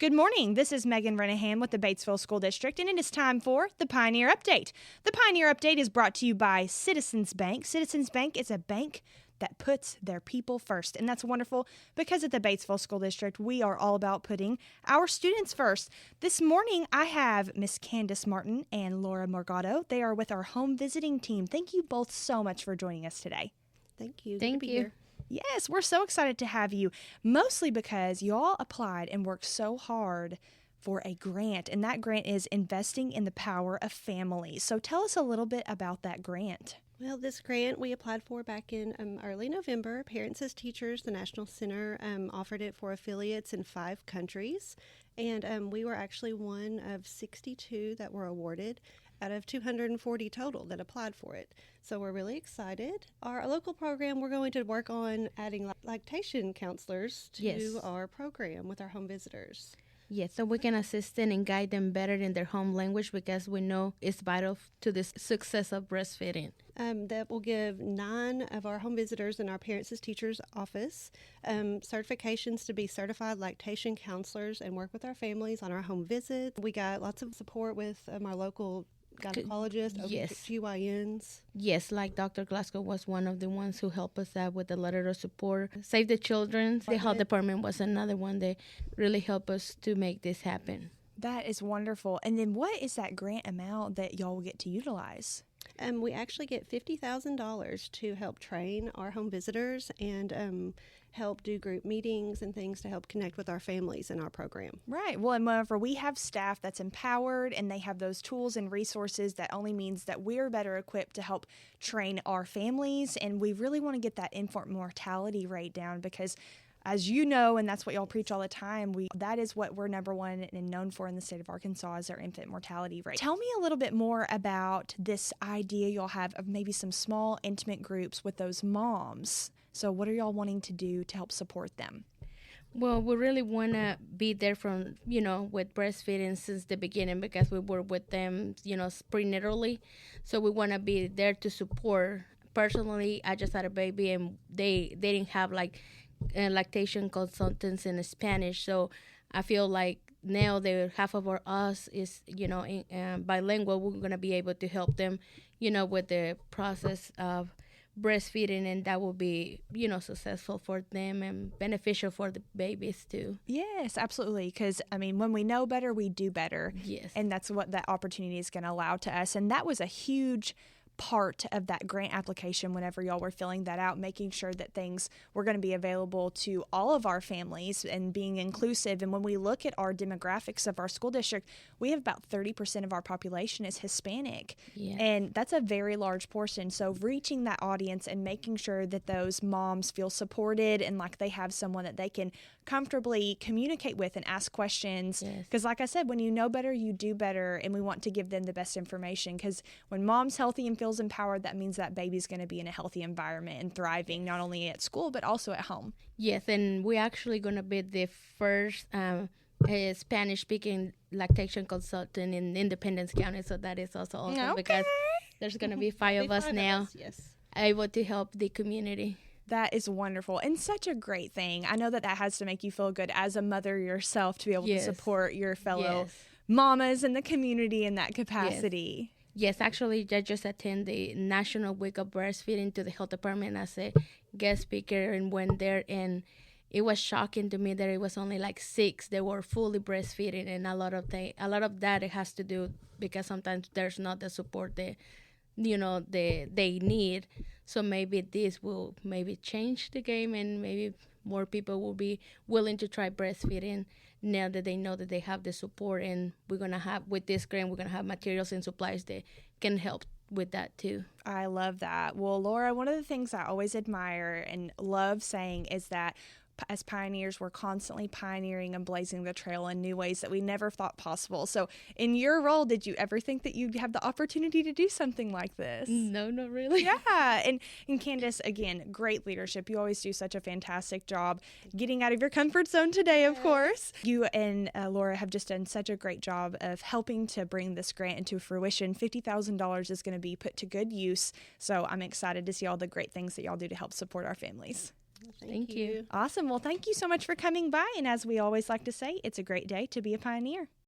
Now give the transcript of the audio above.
Good morning. This is Megan Renihan with the Batesville School District, and it is time for the Pioneer Update. The Pioneer Update is brought to you by Citizens Bank. Citizens Bank is a bank that puts their people first, and that's wonderful because at the Batesville School District, we are all about putting our students first. This morning, I have Miss Candice Martin and Laura Morgado. They are with our home visiting team. Thank you both so much for joining us today. Thank you. Thank you. Here. Yes, we're so excited to have you, mostly because y'all applied and worked so hard for a grant, and that grant is Investing in the Power of Families. So tell us a little bit about that grant. Well, this grant we applied for back in early November. Parents as Teachers, the National Center, offered it for affiliates in 5 countries, and we were actually one of 62 that were awarded out of 240 total that applied for it. So we're really excited. Our local program, we're going to work on adding lactation counselors to our program with our home visitors. Yes, so we can assist them and guide them better in their home language because we know it's vital to the success of breastfeeding. That will give 9 of our home visitors in our Parents as Teachers office certifications to be certified lactation counselors and work with our families on our home visits. We got lots of support with our local gynecologist, GYNs. Yes, like Dr. Glasgow was one of the ones who helped us out with the letter of support. Save the Children, the health department was another one that really helped us to make this happen. That is wonderful. And then what is that grant amount that y'all will get to utilize? We actually get $50,000 to help train our home visitors and help do group meetings and things to help connect with our families in our program. Right. Well, and whenever we have staff that's empowered and they have those tools and resources, that only means that we're better equipped to help train our families. And we really want to get that infant mortality rate down because, as you know, and that's what y'all preach all the time, that is what we're number one and known for in the state of Arkansas is our infant mortality rate. Tell me a little bit more about this idea y'all have of maybe some small, intimate groups with those moms. So what are y'all wanting to do to help support them? Well, we really want to be there from, with breastfeeding since the beginning because we work with them, prenatally. So we want to be there to support. Personally, I just had a baby and they didn't have lactation consultants in Spanish, so I feel like now that half of us is bilingual, we're going to be able to help them with the process of breastfeeding, and that will be successful for them and beneficial for the babies too. Yes, absolutely, because when we know better, we do better. Yes, and that's what that opportunity is going to allow to us. And that was a huge part of that grant application whenever y'all were filling that out, making sure that things were going to be available to all of our families and being inclusive. And when we look at our demographics of our school district, we have about 30% of our population is Hispanic. Yeah. And that's a very large portion. So reaching that audience and making sure that those moms feel supported and like they have someone that they can comfortably communicate with and ask questions. Because like I said, when you know better, you do better. And we want to give them the best information because when mom's healthy and feels empowered, that means that baby's going to be in a healthy environment and thriving not only at school but also at home. Yes, and we're actually going to be the first Spanish-speaking lactation consultant in Independence County, so that is also awesome because there's going to be 5 of us now able to help the community. That is wonderful and such a great thing. I know that has to make you feel good as a mother yourself to be able to support your fellow mamas in the community in that capacity. Yes, actually, I just attended the National Week of Breastfeeding to the health department as a guest speaker and went there, and it was shocking to me that it was only 6 that were fully breastfeeding, and a lot of that it has to do because sometimes there's not the support that they need. So maybe this will maybe change the game, and maybe more people will be willing to try breastfeeding now that they know that they have the support. And we're going to have, with this grant, we're going to have materials and supplies that can help with that too. I love that. Well, Laura, one of the things I always admire and love saying is that as pioneers, we're constantly pioneering and blazing the trail in new ways that we never thought possible. So in your role, did you ever think that you'd have the opportunity to do something like this? No, not really. Yeah. And Candice, again, great leadership. You always do such a fantastic job getting out of your comfort zone today, of course. You and Laura have just done such a great job of helping to bring this grant into fruition. $50,000 is going to be put to good use. So I'm excited to see all the great things that y'all do to help support our families. Thank you. Awesome. Well, thank you so much for coming by. And as we always like to say, it's a great day to be a pioneer.